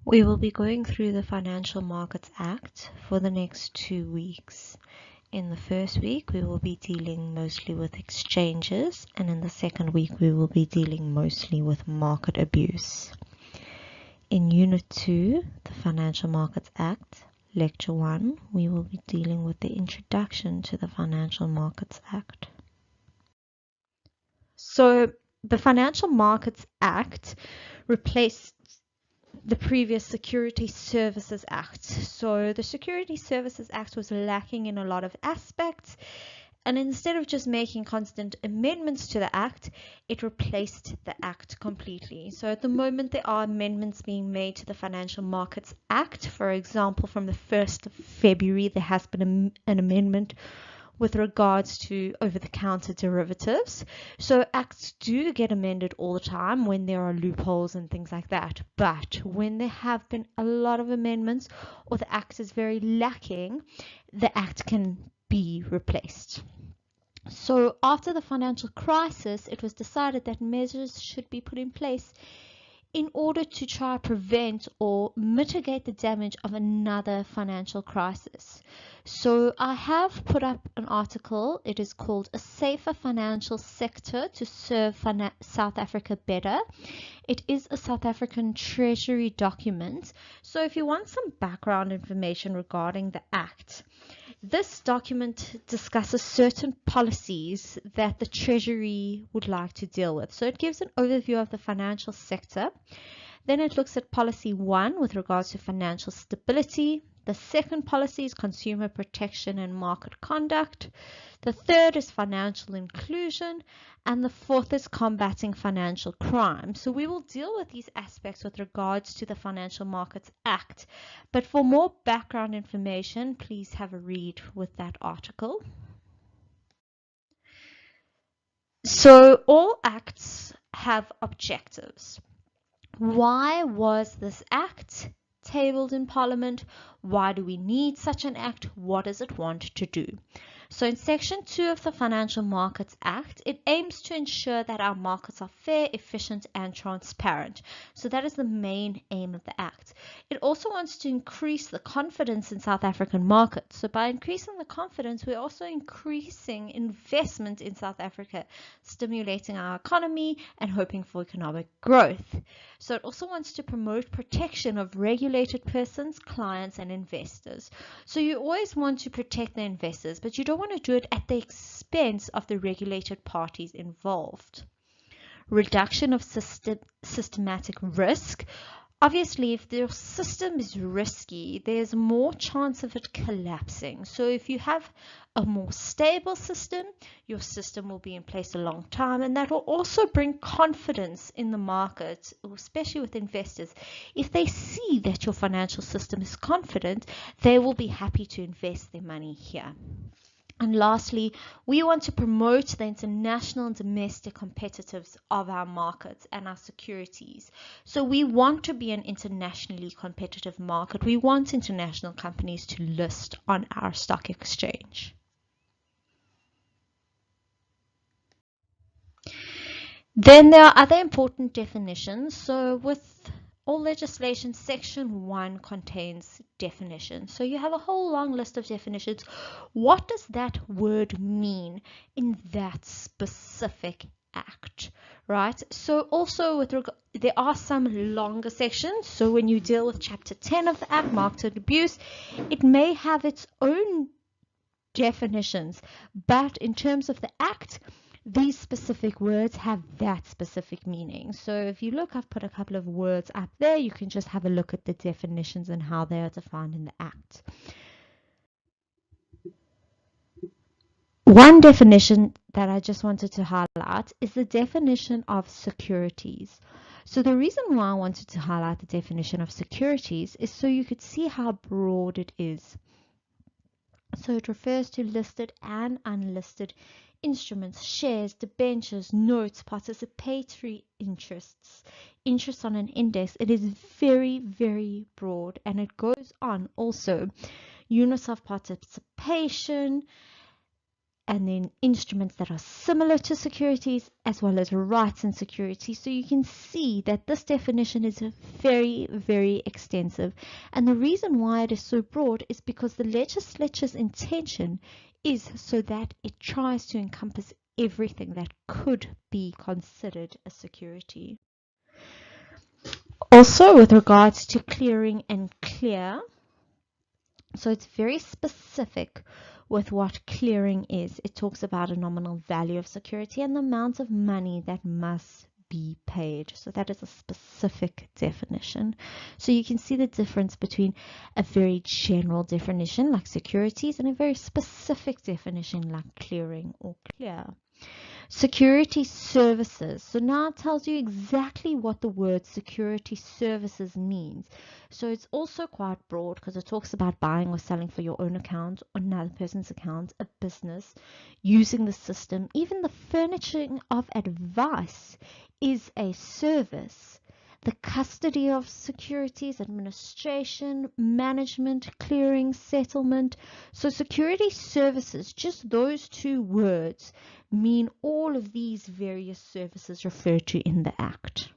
We will be going through the Financial Markets Act for the next 2 weeks. In the first week, we will be dealing mostly with exchanges, and in the second week, we will be dealing mostly with market abuse. In Unit 2, the Financial Markets Act, Lecture 1, we will be dealing with the introduction to the Financial Markets Act. So, the Financial Markets Act replaced the previous Security Services Act. So the Security Services Act was lacking in a lot of aspects, and instead of just making constant amendments to the Act, it replaced the Act completely. So at the moment there are amendments being made to the Financial Markets Act. For example, from the 1st of February there has been an amendment with regards to over-the-counter derivatives. So acts do get amended all the time when there are loopholes and things like that. But when there have been a lot of amendments or the act is very lacking, the act can be replaced. So after the financial crisis, it was decided that measures should be put in place in order to try to prevent or mitigate the damage of another financial crisis. So I have put up an article. It is called A Safer Financial Sector to Serve South Africa Better. It is a South African Treasury document. So if you want some background information regarding the Act, this document discusses certain policies that the Treasury would like to deal with. So it gives an overview of the financial sector. Then it looks at policy 1 with regards to financial stability. The second policy is consumer protection and market conduct. The third is financial inclusion. And the fourth is combating financial crime. So we will deal with these aspects with regards to the Financial Markets Act. But for more background information, please have a read with that article. So all acts have objectives. Why was this act tabled in Parliament? Why do we need such an act? What does it want to do? So in Section 2 of the Financial Markets Act, it aims to ensure that our markets are fair, efficient, and transparent. So that is the main aim of the Act. It also wants to increase the confidence in South African markets. So by increasing the confidence, we're also increasing investment in South Africa, stimulating our economy and hoping for economic growth. So it also wants to promote protection of regulated persons, clients, and investors. So you always want to protect the investors, but you don't want to do it at the expense of the regulated parties involved. Reduction of systematic risk. Obviously, if the system is risky, there's more chance of it collapsing. So if you have a more stable system, your system will be in place a long time, and that will also bring confidence in the market, especially with investors. If they see that your financial system is confident, they will be happy to invest their money here. And lastly, we want to promote the international and domestic competitiveness of our markets and our securities. So we want to be an internationally competitive market. We want international companies to list on our stock exchange. Then there are other important definitions. So with all legislation, Section 1 contains definitions. So you have a whole long list of definitions. What does that word mean in that specific act, right? So also there are some longer sections. So when you deal with Chapter 10 of the Act, market abuse, it may have its own definitions. But in terms of the Act, these specific words have that specific meaning. So if you look, I've put a couple of words up there. You can just have a look at the definitions and how they are defined in the Act. One definition that I just wanted to highlight is the definition of securities. So the reason why I wanted to highlight the definition of securities is so you could see how broad it is. So it refers to listed and unlisted instruments, shares, debentures, notes, participatory interests, interest on an index. It is very, very broad, and it goes on also. Units of participation, and then instruments that are similar to securities, as well as rights and securities. So you can see that this definition is very, very extensive. And the reason why it is so broad is because the legislature's intention is so that it tries to encompass everything that could be considered a security. Also, with regards to clearing and clear, so it's very specific with what clearing is. It talks about a nominal value of security and the amount of money that must be paid. So that is a specific definition. So you can see the difference between a very general definition like securities and a very specific definition like clearing or clear. Security services. So now it tells you exactly what the word security services means. So it's also quite broad because it talks about buying or selling for your own account, or another person's account, a business, using the system. Even the furnishing of advice is a service. The custody of securities, administration, management, clearing, settlement. So security services, just those two words, mean all of these various services referred to in the Act.